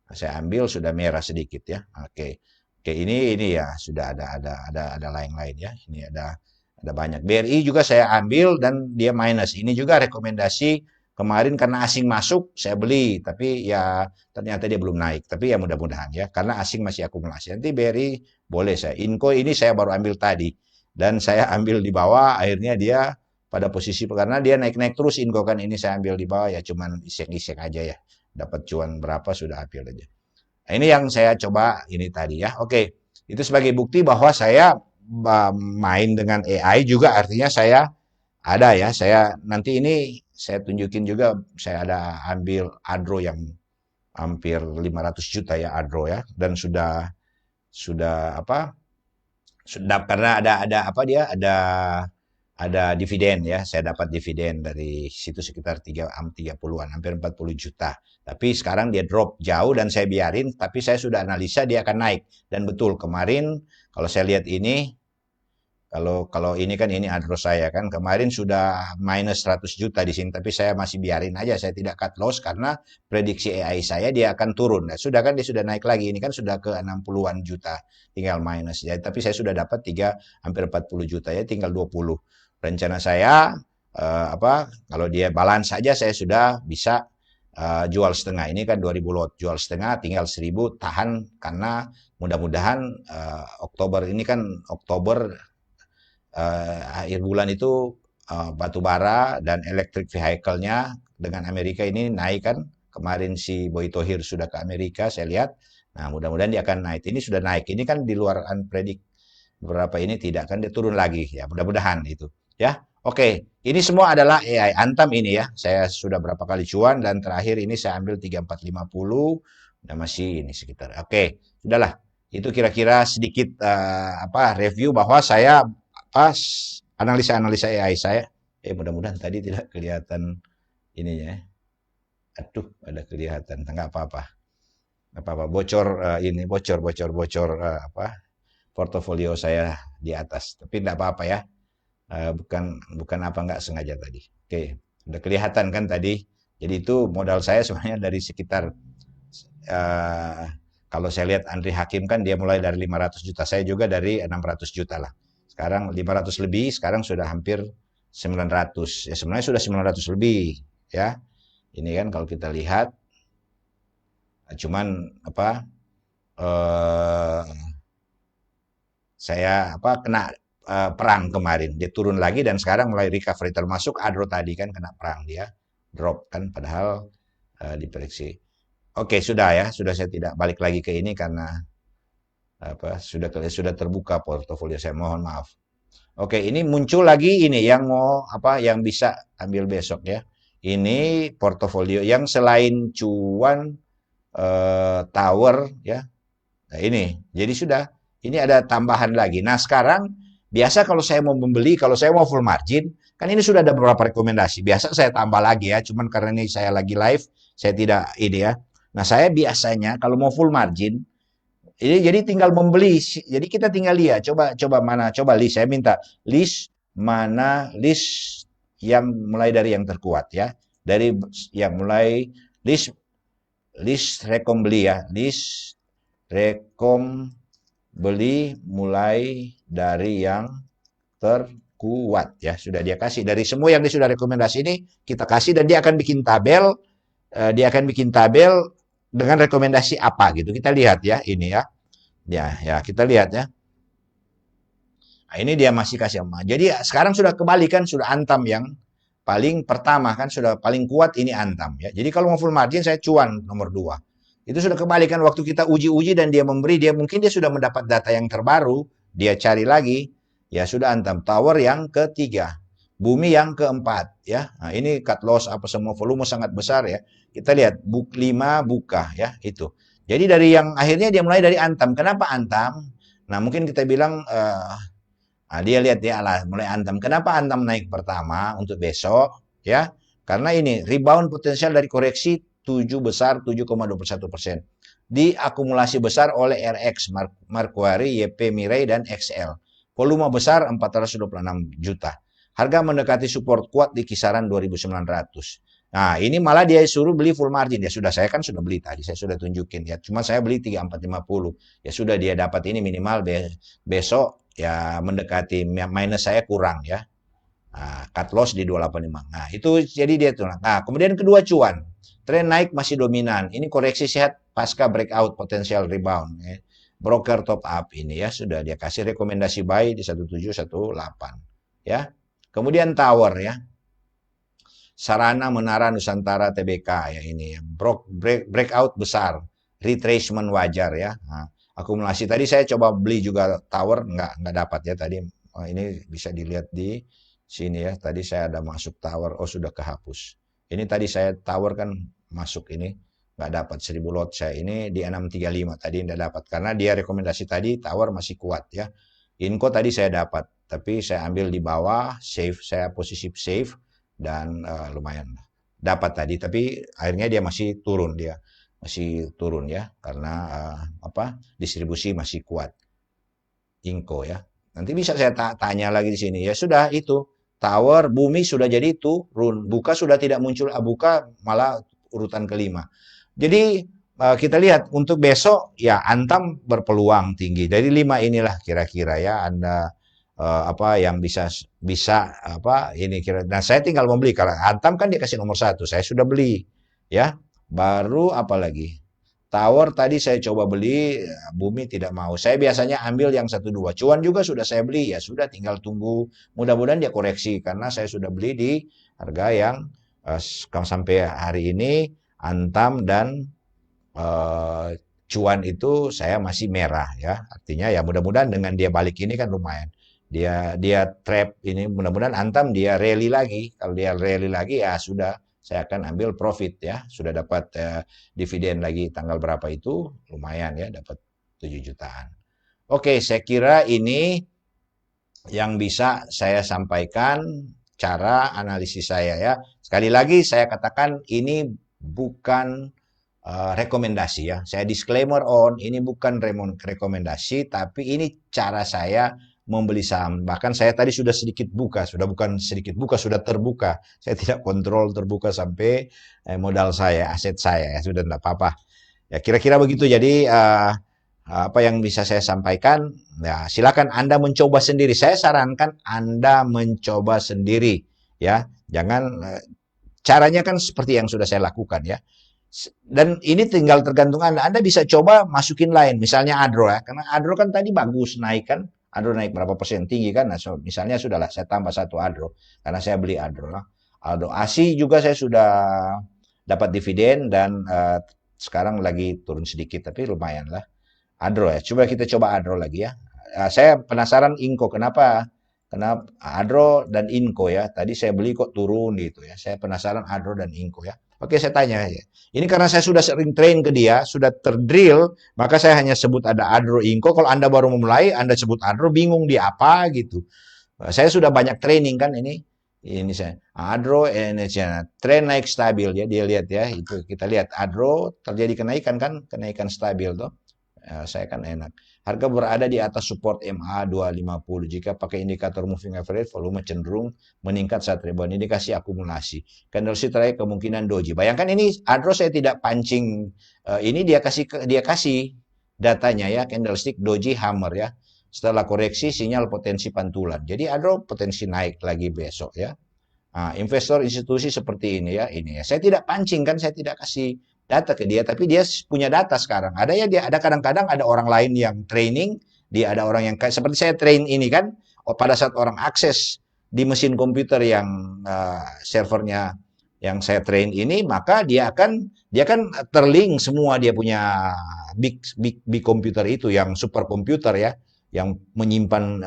Saya ambil sudah merah sedikit ya. Oke. Oke, ini ya sudah ada lain-lain ya. Ini ada banyak. BRI juga saya ambil dan dia minus. Ini juga rekomendasi kemarin karena asing masuk saya beli, tapi ya ternyata dia belum naik. Tapi ya mudah-mudahan ya, karena asing masih akumulasi. Nanti BRI boleh saya. Inco ini saya baru ambil tadi dan saya ambil di bawah, akhirnya dia pada posisi karena dia naik-naik terus Inco kan, ini saya ambil di bawah ya cuman iseng-iseng aja ya. Dapat cuan berapa sudah ambil aja. Nah, ini yang saya coba ini tadi ya. Oke, itu sebagai bukti bahwa saya main dengan AI juga, artinya saya ada ya. Saya nanti ini saya tunjukin juga, saya ada ambil Adro yang hampir 500 juta ya, Adro ya, dan sudah sudah karena ada apa dia ada dividen ya, saya dapat dividen dari situ sekitar 30-an, hampir 40 juta. Tapi sekarang dia drop jauh dan saya biarin, tapi saya sudah analisa dia akan naik. Dan betul kemarin kalau saya lihat ini, kalau ini kan ini adro saya kan kemarin sudah minus 100 juta di sini, tapi saya masih biarin aja, saya tidak cut loss karena prediksi AI saya dia akan turun. Nah, sudah kan dia sudah naik lagi, ini kan sudah ke 60-an juta, tinggal minus ya. Tapi saya sudah dapat hampir 40 juta ya, tinggal 20. Rencana saya kalau dia balance saja saya sudah bisa jual setengah. Ini kan 2000 lot, jual setengah tinggal 1000, tahan karena mudah-mudahan Oktober ini kan akhir bulan itu batu bara dan electric vehicle-nya dengan Amerika ini naik kan. Kemarin si Boy Tohir sudah ke Amerika saya lihat. Nah, mudah-mudahan dia akan naik. Ini sudah naik. Ini kan di luar predik beberapa ini tidak kan, dia turun lagi ya. Mudah-mudahan itu ya. Oke, ini semua adalah AI Antam ini ya. Saya sudah berapa kali cuan dan terakhir ini saya ambil 3450 dan masih ini sekitar. Oke, sudahlah. Itu kira-kira sedikit review bahwa saya analisa-analisa AI saya. Mudah-mudahan tadi tidak kelihatan ininya. Aduh, ada kelihatan. Enggak apa-apa. Enggak apa-apa. Bocor ini, bocor portofolio saya di atas. Tapi enggak apa-apa ya. Bukan apa enggak sengaja tadi. Oke, udah kelihatan kan tadi. Jadi itu modal saya sebenarnya dari sekitar kalau saya lihat Andri Hakim kan dia mulai dari 500 juta. Saya juga dari 600 juta lah. Sekarang 500 lebih, sekarang sudah hampir 900. Ya sebenarnya sudah 900 lebih ya. Ini kan kalau kita lihat cuman saya kena perang kemarin, dia turun lagi dan sekarang mulai recovery, termasuk Adro tadi kan kena perang, dia drop kan padahal diprediksi. Oke, sudah ya, sudah saya tidak balik lagi ke ini karena sudah terbuka portofolio saya, mohon maaf. Oke, ini muncul lagi ini yang mau yang bisa ambil besok ya. Ini portofolio yang selain cuan tower ya. Nah, ini. Jadi sudah ini ada tambahan lagi. Nah, sekarang biasa kalau saya mau membeli, kalau saya mau full margin, kan ini sudah ada beberapa rekomendasi. Biasa saya tambah lagi ya, cuman karena ini saya lagi live, saya tidak ini ya. Nah, saya biasanya kalau mau full margin, ini jadi tinggal membeli. Jadi kita tinggal lihat, coba mana, coba list. Saya minta list mana list yang mulai dari yang terkuat ya. Dari yang mulai list rekom beli ya, list rekom beli mulai dari yang terkuat ya, sudah dia kasih dari semua yang dia sudah rekomendasi ini kita kasih, dan dia akan bikin tabel, dengan rekomendasi apa gitu. Kita lihat ya ini ya. Ya, kita lihat ya. Nah, ini dia masih kasih emas. Jadi sekarang sudah kembali kan, sudah Antam yang paling pertama kan, sudah paling kuat ini Antam ya. Jadi kalau mau full margin saya cuan nomor 2. Itu sudah kembali kan, waktu kita uji-uji dan dia memberi, dia mungkin dia sudah mendapat data yang terbaru, dia cari lagi, ya sudah Antam. Tower yang ketiga, Bumi yang keempat ya. Nah, ini cut loss apa semua volume sangat besar ya. Kita lihat book 5 buka ya itu. Jadi dari yang akhirnya dia mulai dari Antam. Kenapa Antam? Nah, mungkin kita bilang nah, dia lihat dia lah mulai Antam. Kenapa Antam naik pertama untuk besok? Ya, karena ini rebound potensial dari koreksi 7 besar 7,21%. Diakumulasi besar oleh RX, Marquarrie, YP Mirai, dan XL. Volume besar 426 juta. Harga mendekati support kuat di kisaran 2.900. Nah, ini malah dia suruh beli full margin. Ya sudah, saya kan sudah beli tadi, saya sudah tunjukin ya. Cuma saya beli 3450. Ya sudah, dia dapat ini minimal besok ya mendekati minus saya kurang ya. Nah, cut loss di 285. Nah, itu jadi dia tuh. Nah, kemudian kedua cuan. Tren naik masih dominan. Ini koreksi sehat pasca breakout potensial rebound ya. Broker top up ini ya sudah dia kasih rekomendasi buy di 1718 ya. Kemudian tower ya. Sarana Menara Nusantara TBK ya ini ya. Breakout besar, retracement wajar ya. Nah, akumulasi tadi saya coba beli juga tower, nggak dapat ya tadi. Oh, ini bisa dilihat di sini ya. Tadi saya ada masuk tower, oh sudah kehapus. Ini tadi saya tower kan masuk ini nggak dapat 1000 lot, saya ini di 635 tadi nggak dapat karena dia rekomendasi tadi tower masih kuat ya. Inco tadi saya dapat, tapi saya ambil di bawah, save, saya posisi save, dan lumayan dapat tadi, tapi akhirnya dia masih turun ya karena distribusi masih kuat Inco ya. Nanti bisa saya tanya lagi di sini ya. Sudah itu tower Bumi sudah jadi turun, buka sudah tidak muncul, buka malah urutan kelima. Jadi kita lihat untuk besok ya Antam berpeluang tinggi dari 5 inilah kira-kira ya Anda yang bisa ini kira. Nah, saya tinggal membeli. Kalau Antam kan dia kasih nomor 1, saya sudah beli ya. Baru apa lagi? Tower tadi saya coba beli, Bumi tidak mau. Saya biasanya ambil yang 1 2. Cuan juga sudah saya beli, ya sudah tinggal tunggu. Mudah-mudahan dia koreksi karena saya sudah beli di harga yang sampai hari ini Antam dan cuan itu saya masih merah ya. Artinya ya mudah-mudahan dengan dia balik ini kan lumayan. Dia trap ini, mudah-mudahan Antam dia rally lagi. Kalau dia rally lagi ya sudah, saya akan ambil profit ya. Sudah dapat dividen lagi tanggal berapa itu lumayan ya, dapat 7 jutaan. Oke, saya kira ini yang bisa saya sampaikan cara analisis saya ya. Sekali lagi saya katakan ini bukan rekomendasi ya. Saya disclaimer ini bukan rekomendasi, tapi ini cara saya membeli saham. Bahkan saya tadi sudah sedikit buka, sudah bukan sedikit buka, sudah terbuka. Saya tidak kontrol terbuka sampai modal saya, aset saya ya, sudah tidak apa-apa. Ya kira-kira begitu. Jadi apa yang bisa saya sampaikan, ya silakan Anda mencoba sendiri. Saya sarankan Anda mencoba sendiri ya. Jangan caranya kan seperti yang sudah saya lakukan ya. Dan ini tinggal tergantung Anda. Anda bisa coba masukin lain, misalnya Adro ya. Karena Adro kan tadi bagus naik kan. Adro naik berapa persen tinggi kan. Nah, misalnya sudahlah saya tambah 1 Adro karena saya beli Adro lah. Adro ASI juga saya sudah dapat dividen dan sekarang lagi turun sedikit tapi lumayan lah. Adro ya. Coba Adro lagi ya. Saya penasaran Inco kenapa Adro dan Inco ya. Tadi saya beli kok turun gitu ya. Saya penasaran Adro dan Inco ya. Oke, saya tanya ya. Ini karena saya sudah sering train ke dia, sudah terdrill, maka saya hanya sebut ada Adro Inco. Kalau Anda baru memulai, Anda sebut Adro, bingung di apa gitu. Saya sudah banyak training kan ini. Ini saya Adro Energia tren naik stabil ya, dia lihat ya, itu kita lihat Adro terjadi kenaikan kan, kenaikan stabil tuh. Saya kan enak. Harga berada di atas support MA 250. Jika pakai indikator moving average, volume cenderung meningkat saat rebound. Indikasi akumulasi. Candlestick terakhir kemungkinan doji. Bayangkan ini Adro saya tidak pancing. Ini dia kasih datanya ya, candlestick doji hammer ya. Setelah koreksi sinyal potensi pantulan. Jadi ada potensi naik lagi besok ya. Nah, investor institusi seperti ini ya, ini ya. Saya tidak pancing kan, saya tidak kasih data ke dia, tapi dia punya data sekarang. Ada ya dia, ada kadang-kadang ada orang lain yang training, dia ada orang yang kayak seperti saya train ini kan, pada saat orang akses di mesin komputer yang servernya yang saya train ini, maka dia kan terlink semua dia punya big komputer itu yang super komputer ya, yang menyimpan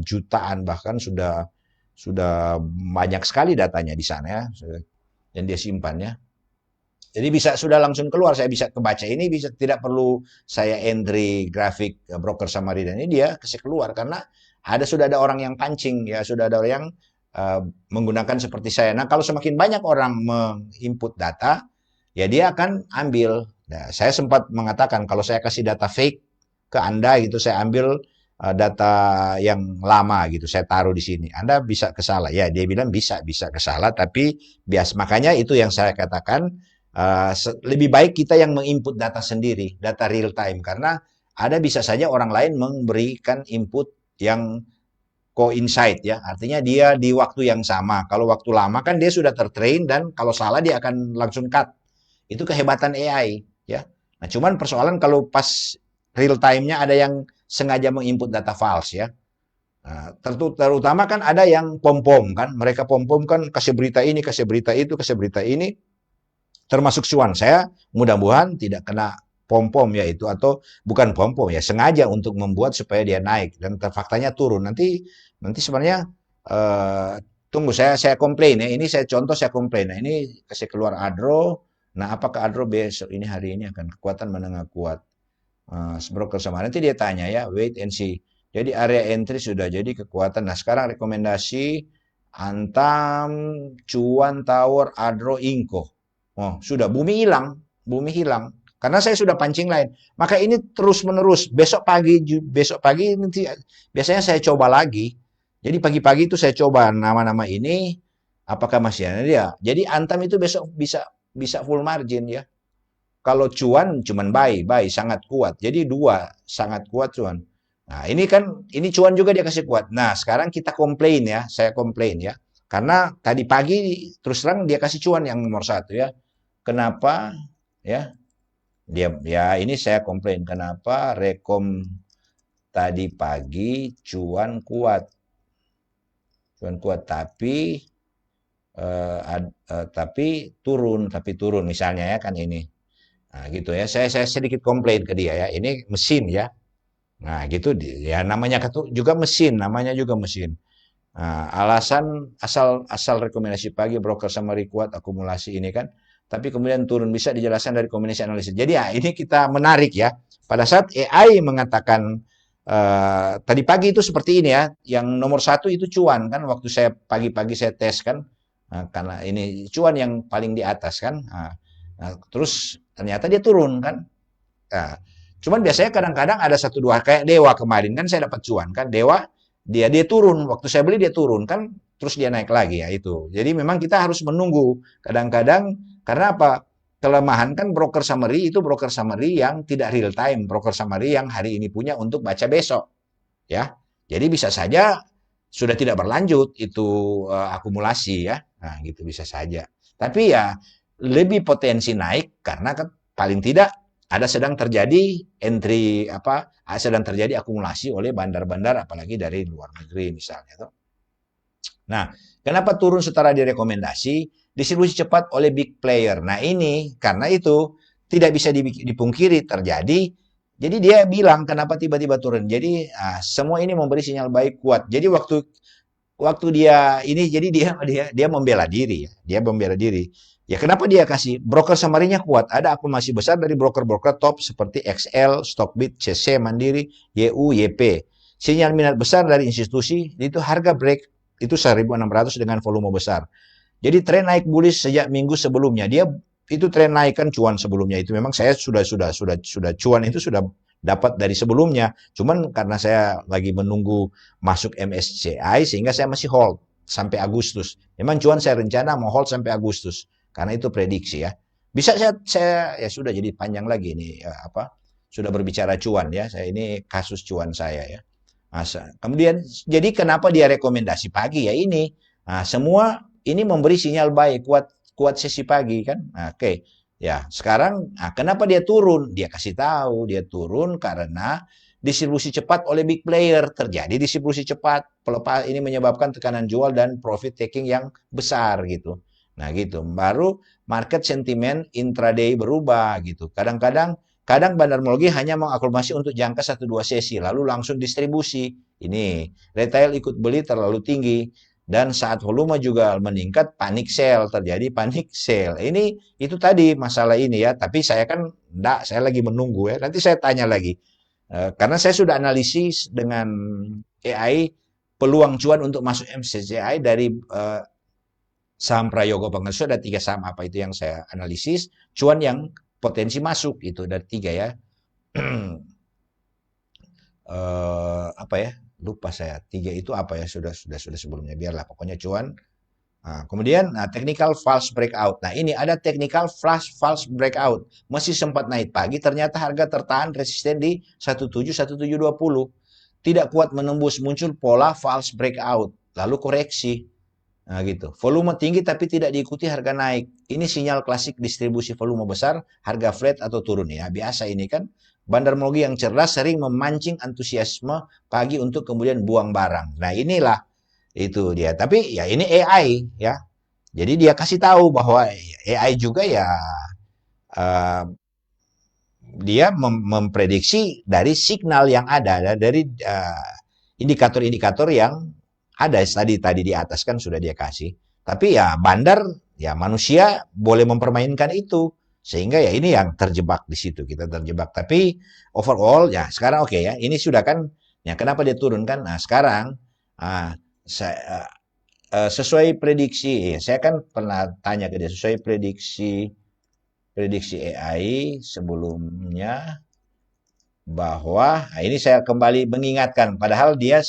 jutaan bahkan sudah banyak sekali datanya di sana ya, dan dia simpan ya. Jadi sudah langsung keluar, saya bisa kebaca ini, bisa tidak perlu saya entry grafik broker summary dan ini dia kasih keluar karena sudah ada orang yang pancing ya, sudah ada orang yang menggunakan seperti saya. Nah, kalau semakin banyak orang menginput data, ya dia akan ambil. Nah, saya sempat mengatakan kalau saya kasih data fake ke Anda gitu, saya ambil data yang lama gitu, saya taruh di sini. Anda bisa kesalah. Ya, dia bilang bisa kesalah, tapi makanya itu yang saya katakan lebih baik kita yang menginput data sendiri, data real time, karena bisa saja orang lain memberikan input yang coincide ya, artinya dia di waktu yang sama. Kalau waktu lama kan dia sudah tertrain dan kalau salah dia akan langsung cut. Itu kehebatan AI ya. Nah, cuman persoalan kalau pas real time-nya ada yang sengaja menginput data false ya. Nah, terutama kan ada yang pom-pom kan, mereka pom-pom kan kasih berita ini, kasih berita itu, kasih berita ini, termasuk cuan. Saya mudah-mudahan tidak kena pom-pom ya itu, atau bukan pom-pom ya, sengaja untuk membuat supaya dia naik dan faktanya turun. Nanti sebenarnya tunggu saya komplain ya. Ini saya contoh saya komplain. Nah, ini kasih keluar Adro. Nah, apakah Adro besok ini hari ini akan kekuatan menengah kuat? Broker sama nanti dia tanya ya, wait and see. Jadi area entry sudah jadi kekuatan. Nah, sekarang rekomendasi Antam, Cuan, Tower, Adro, Inco. Oh, sudah bumi hilang. Karena saya sudah pancing lain. Maka ini terus menerus. Besok pagi nanti biasanya saya coba lagi. Jadi pagi-pagi itu saya coba nama-nama ini, apakah masih ada dia. Jadi Antam itu besok bisa full margin ya. Kalau cuan cuman buy sangat kuat. Jadi dua sangat kuat cuan. Nah, ini cuan juga dia kasih kuat. Nah, sekarang kita komplain ya, saya komplain ya. Karena tadi pagi terus terang dia kasih cuan yang nomor satu ya. Kenapa ya? Ini saya komplain kenapa rekom tadi pagi cuan kuat. Cuan kuat tapi turun misalnya ya kan ini. Nah, gitu ya. Saya sedikit komplain ke dia ya. Ini mesin ya. Nah, gitu ya namanya juga mesin, namanya juga mesin. Nah, alasan asal rekomendasi pagi broker summary kuat akumulasi ini kan, tapi kemudian turun bisa dijelaskan dari kombinasi analisis. Jadi ya ini kita menarik ya. Pada saat AI mengatakan tadi pagi itu seperti ini ya, yang nomor satu itu cuan kan, waktu saya pagi-pagi saya tes kan, karena ini cuan yang paling di atas kan. Nah, terus ternyata dia turun kan. Nah, cuman biasanya kadang-kadang ada satu dua kayak Dewa kemarin kan saya dapat cuan kan. Dewa dia turun, waktu saya beli dia turun kan, terus dia naik lagi ya itu. Jadi memang kita harus menunggu kadang-kadang karena apa? Kelemahan kan broker summary itu broker summary yang tidak real time, broker summary yang hari ini punya untuk baca besok ya. Jadi bisa saja sudah tidak berlanjut itu akumulasi ya. Nah, gitu bisa saja. Tapi ya lebih potensi naik karena kan paling tidak sedang terjadi sedang terjadi akumulasi oleh bandar-bandar apalagi dari luar negeri misalnya. Nah, kenapa turun setelah direkomendasi? Distribusi cepat oleh big player. Nah, ini karena itu tidak bisa dipungkiri terjadi. Jadi dia bilang kenapa tiba-tiba turun. Jadi semua ini memberi sinyal baik kuat. Jadi waktu dia ini jadi dia membela diri ya. Dia membela diri. Ya kenapa dia kasih broker summary-nya kuat? Ada akumulasi besar dari broker-broker top seperti XL, Stockbit, CC, Mandiri, YU, YP. Sinyal minat besar dari institusi, itu harga break itu 1.600 dengan volume besar. Jadi tren naik bullish sejak minggu sebelumnya. Dia itu tren naik kan cuan sebelumnya itu memang saya sudah cuan itu sudah dapat dari sebelumnya. Cuman karena saya lagi menunggu masuk MSCI sehingga saya masih hold sampai Agustus. Memang cuan saya rencana mau hold sampai Agustus karena itu prediksi ya. Bisa saya ya sudah jadi panjang lagi ini sudah berbicara cuan ya. Saya ini kasus cuan saya ya. Kemudian jadi kenapa dia rekomendasi pagi ya ini. Nah, semua ini memberi sinyal baik kuat kuat sesi pagi kan. Nah, oke. Ya, sekarang kenapa dia turun? Dia kasih tahu dia turun karena distribusi cepat oleh big player. Terjadi distribusi cepat. Pelepas ini menyebabkan tekanan jual dan profit taking yang besar gitu. Nah, gitu. Baru market sentimen intraday berubah gitu. Kadang bandarmologi hanya mengakumulasi untuk jangka 1-2 sesi, lalu langsung distribusi. Ini, retail ikut beli terlalu tinggi. Dan saat volume juga meningkat, panic sell, terjadi panic sell. Ini, itu tadi masalah ini ya, tapi saya kan, enggak, saya lagi menunggu ya. Nanti saya tanya lagi. Karena saya sudah analisis dengan AI, peluang cuan untuk masuk MSCI dari saham Prayogo Pangasu ada 3 saham apa itu yang saya analisis, cuan yang potensi masuk itu dari 3 ya. Apa ya? Lupa saya. 3 itu apa ya? Sudah sebelumnya. Biarlah pokoknya cuan. Kemudian technical false breakout. Nah, ini ada technical false breakout. Masih sempat naik pagi, ternyata harga tertahan resisten di 171720. Tidak kuat menembus, muncul pola false breakout, lalu koreksi. Nah, gitu. Volume tinggi tapi tidak diikuti harga naik. Ini sinyal klasik distribusi volume besar, harga flat atau turun ya. Biasa ini kan. Bandarmologi yang cerdas sering memancing antusiasme pagi untuk kemudian buang barang. Nah, inilah itu dia. Tapi ya ini AI ya. Jadi dia kasih tahu bahwa AI juga ya uh, dia memprediksi dari signal yang ada, dari indikator-indikator yang ada tadi di atas kan sudah dia kasih. Tapi ya bandar, ya manusia boleh mempermainkan itu. Sehingga ya ini yang terjebak di situ, kita terjebak. Tapi overall ya sekarang oke ya, ini sudah kan, ya kenapa dia turun kan? Nah sekarang saya, sesuai prediksi, saya kan pernah tanya ke dia, sesuai prediksi AI sebelumnya, bahwa ini saya kembali mengingatkan, padahal dia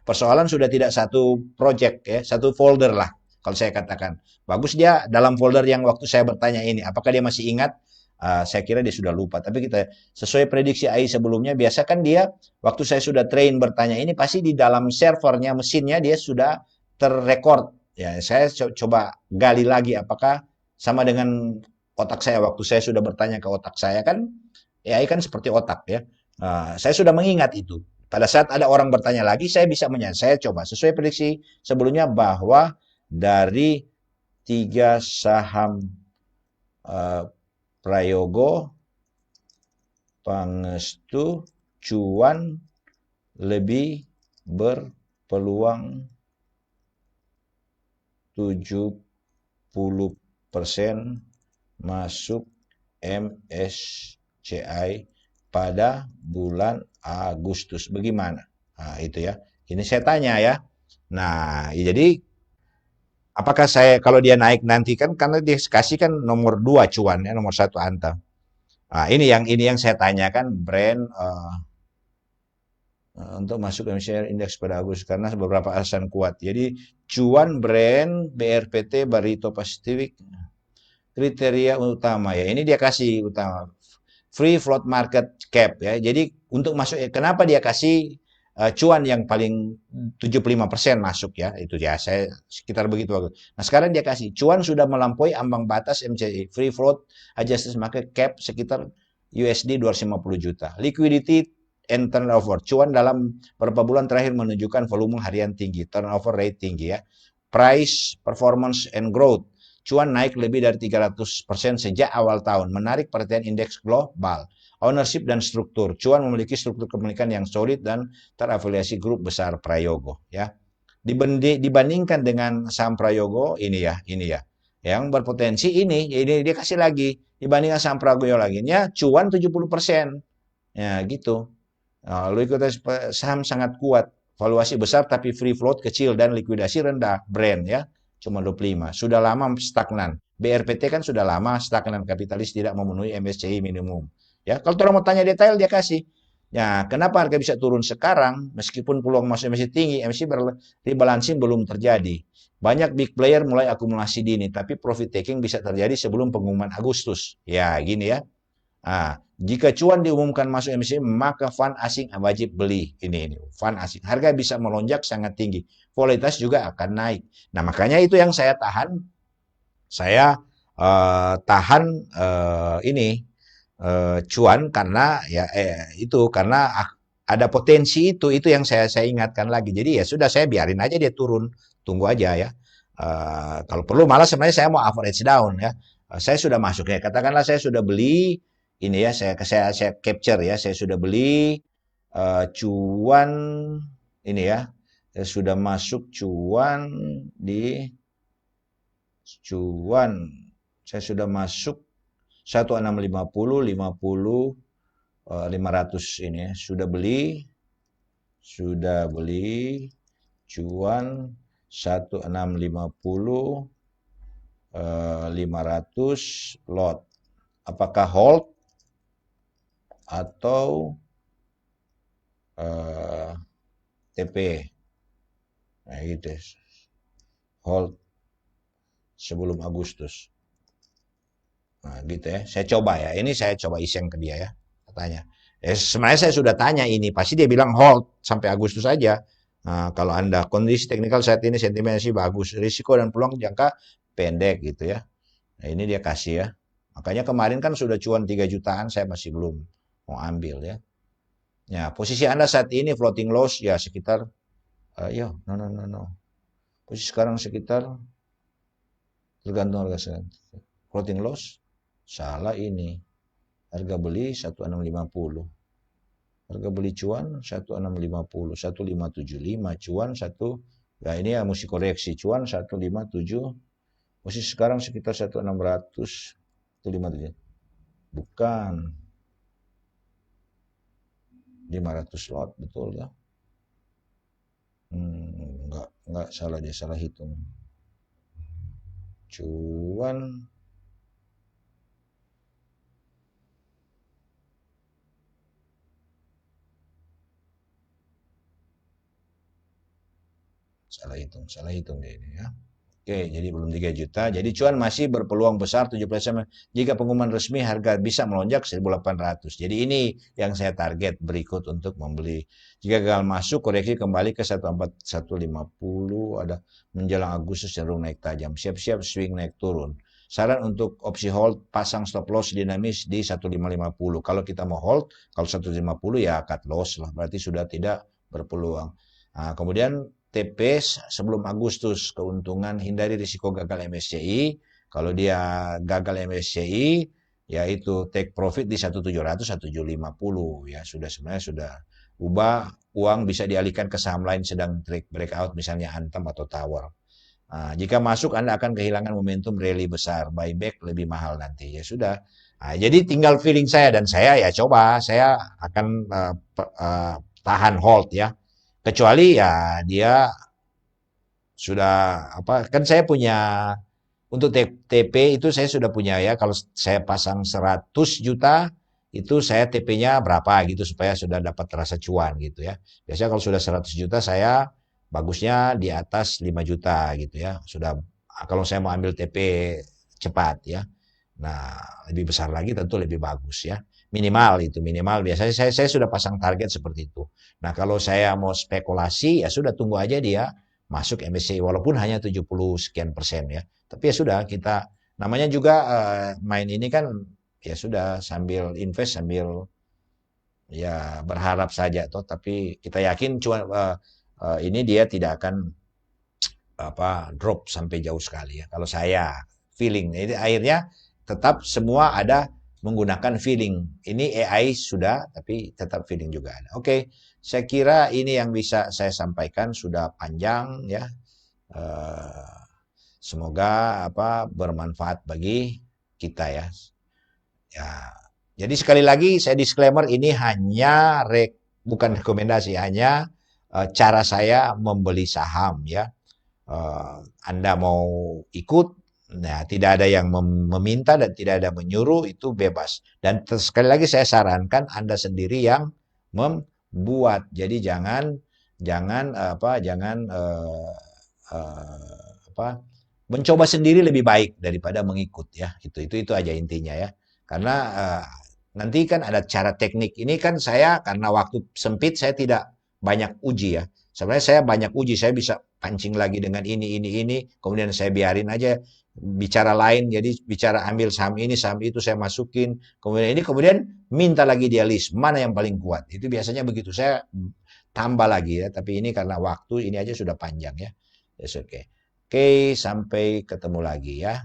persoalan sudah tidak satu project ya, satu folder lah kalau saya katakan. Bagus dia dalam folder yang waktu saya bertanya ini, apakah dia masih ingat? Saya kira dia sudah lupa. Tapi kita sesuai prediksi AI sebelumnya, biasa kan dia waktu saya sudah train bertanya ini pasti di dalam servernya, mesinnya dia sudah terrecord. Ya, saya coba gali lagi apakah sama dengan otak saya waktu saya sudah bertanya ke otak saya kan. AI kan seperti otak ya. Saya sudah mengingat itu. Pada saat ada orang bertanya lagi, saya bisa menyanyi. Saya coba sesuai prediksi sebelumnya bahwa dari 3 saham Prayogo, Pangestu, cuan lebih berpeluang 70% masuk MSCI pada bulan Agustus. Bagaimana? Nah, itu ya. Ini saya tanya ya. Nah, jadi apakah saya kalau dia naik nanti kan karena dia kasih kan nomor 2 cuan ya, nomor 1 Antam. Nah, ini yang saya tanyakan brand untuk masuk MSCI Index pada Agustus karena beberapa alasan kuat. Jadi cuan brand BRPT Barito Pacific kriteria utama ya. Ini dia kasih utama free float market cap ya. Jadi untuk masuk kenapa dia kasih cuan yang paling 75% masuk ya. Itu ya saya sekitar begitu. Nah, sekarang dia kasih cuan sudah melampaui ambang batas MSCI free float adjusted market cap sekitar USD 250 juta. Liquidity and turnover. Cuan dalam beberapa bulan terakhir menunjukkan volume harian tinggi, turnover rate tinggi ya. Price, performance and growth. Cuan naik lebih dari 300% sejak awal tahun, menarik perhatian indeks global. Ownership dan struktur. Cuan memiliki struktur kepemilikan yang solid dan terafiliasi grup besar Prayogo ya. Dibandingkan dengan saham Prayogo ini ya. Yang berpotensi ini dia kasih lagi dibandingkan saham Prayogo lainnya cuan 70%. Ya gitu. Likuiditas saham sangat kuat, valuasi besar tapi free float kecil dan likuidasi rendah, brand ya. Cuma 25. Sudah lama stagnan. BRPT kan sudah lama stagnan, kapitalis tidak memenuhi MSCI minimum. Ya, kalau orang mau tanya detail dia kasih. Ya, kenapa harga bisa turun sekarang meskipun peluang masuk MSCI tinggi, MSCI rebalancing belum terjadi. Banyak big player mulai akumulasi dini, tapi profit taking bisa terjadi sebelum pengumuman Agustus. Ya, gini ya. Jika cuan diumumkan masuk emisi, maka fund asing wajib beli. Ini fund asing. Harga bisa melonjak sangat tinggi. Volatilitas juga akan naik. Nah, makanya itu yang saya tahan. Saya tahan ini cuan karena ya itu karena ada potensi itu yang saya ingatkan lagi. Jadi ya sudah saya biarin aja dia turun, tunggu aja ya. Kalau perlu malah sebenarnya saya mau average down ya. Saya sudah masuk ya. Katakanlah saya sudah beli ini ya, saya capture ya, saya sudah beli cuan ini ya. Saya sudah masuk cuan di cuan. Saya sudah masuk 1650, 50, 500 ini ya. Sudah beli cuan 1650, 500 lot. Apakah hold atau TP? Nah gitu. Hold sebelum Agustus. Nah, gitu ya. Saya coba ya. Ini saya coba iseng ke dia ya. Katanya. Sebenarnya saya sudah tanya ini. Pasti dia bilang hold sampai Agustus saja. Nah, kalau Anda kondisi teknikal saat ini sentimen sih bagus. Risiko dan peluang jangka pendek gitu ya. Nah, ini dia kasih ya. Makanya kemarin kan sudah cuan 3 jutaan. Saya masih belum mau ambil ya. Ya, posisi Anda saat ini floating loss ya sekitar. No. Posisi sekarang sekitar tergantung harga sekarang. Floating loss. Salah ini. Harga beli 1650. Harga beli cuan 1650, 1575 cuan 1. Ya ini ya mesti koreksi cuan 157. Posisi sekarang sekitar 1600, 157. Bukan 500 lot betul ya. Enggak salah dia salah hitung. Cuan salah hitung dia ini ya. Oke, jadi belum 3 juta. Jadi cuan masih berpeluang besar 17% jika pengumuman resmi harga bisa melonjak 1.800. Jadi ini yang saya target berikut untuk membeli. Jika gagal masuk, koreksi kembali ke 14150 ada menjelang Agustus cenderung naik tajam. Siap-siap swing naik turun. Saran untuk opsi hold, pasang stop loss dinamis di 1550. Kalau kita mau hold, kalau 150 ya cut loss lah. Berarti sudah tidak berpeluang. Nah, kemudian TP sebelum Agustus, keuntungan hindari risiko gagal MSCI. Kalau dia gagal MSCI, yaitu take profit di 1700, 1750 ya sudah sebenarnya sudah ubah uang bisa dialihkan ke saham lain sedang breakout misalnya Antam atau Tower. Nah, jika masuk Anda akan kehilangan momentum rally besar, buyback lebih mahal nanti. Ya sudah. Nah, jadi tinggal feeling saya dan saya ya coba saya akan tahan hold ya. Kecuali ya dia sudah apa kan saya punya untuk TP itu saya sudah punya ya kalau saya pasang 100 juta itu saya TP-nya berapa gitu supaya sudah dapat rasa cuan gitu ya. Biasanya kalau sudah 100 juta saya bagusnya di atas 5 juta gitu ya. Sudah kalau saya mau ambil TP cepat ya. Nah, lebih besar lagi tentu lebih bagus ya. Minimal itu, minimal biasanya saya sudah pasang target seperti itu. Nah, kalau saya mau spekulasi ya sudah tunggu aja dia masuk MSCI walaupun hanya 70 sekian persen ya. Tapi ya sudah kita namanya juga main ini kan ya sudah sambil invest sambil ya berharap saja toh tapi kita yakin cuma ini dia tidak akan apa drop sampai jauh sekali ya. Kalau saya feeling ini akhirnya tetap semua ada menggunakan feeling. Ini AI sudah tapi tetap feeling juga ada. Oke, saya kira ini yang bisa saya sampaikan sudah panjang ya. Semoga apa bermanfaat bagi kita ya. Ya. Jadi sekali lagi saya disclaimer ini hanya bukan rekomendasi hanya cara saya membeli saham ya. Anda mau ikut, nah tidak ada yang meminta dan tidak ada menyuruh itu bebas. Dan sekali lagi saya sarankan Anda sendiri yang membuat. Jadi jangan mencoba sendiri lebih baik daripada mengikut ya. Itu aja intinya ya. Karena Nanti kan ada cara teknik. Ini kan saya karena waktu sempit saya tidak banyak uji ya. Sebenarnya saya banyak uji, saya bisa pancing lagi dengan ini, kemudian saya biarin aja bicara lain. Jadi bicara ambil saham itu saya masukin. Kemudian minta lagi dia list mana yang paling kuat. Itu biasanya begitu. Saya tambah lagi ya. Tapi ini karena waktu ini aja sudah panjang ya. Yes, oke. Oke, sampai ketemu lagi ya.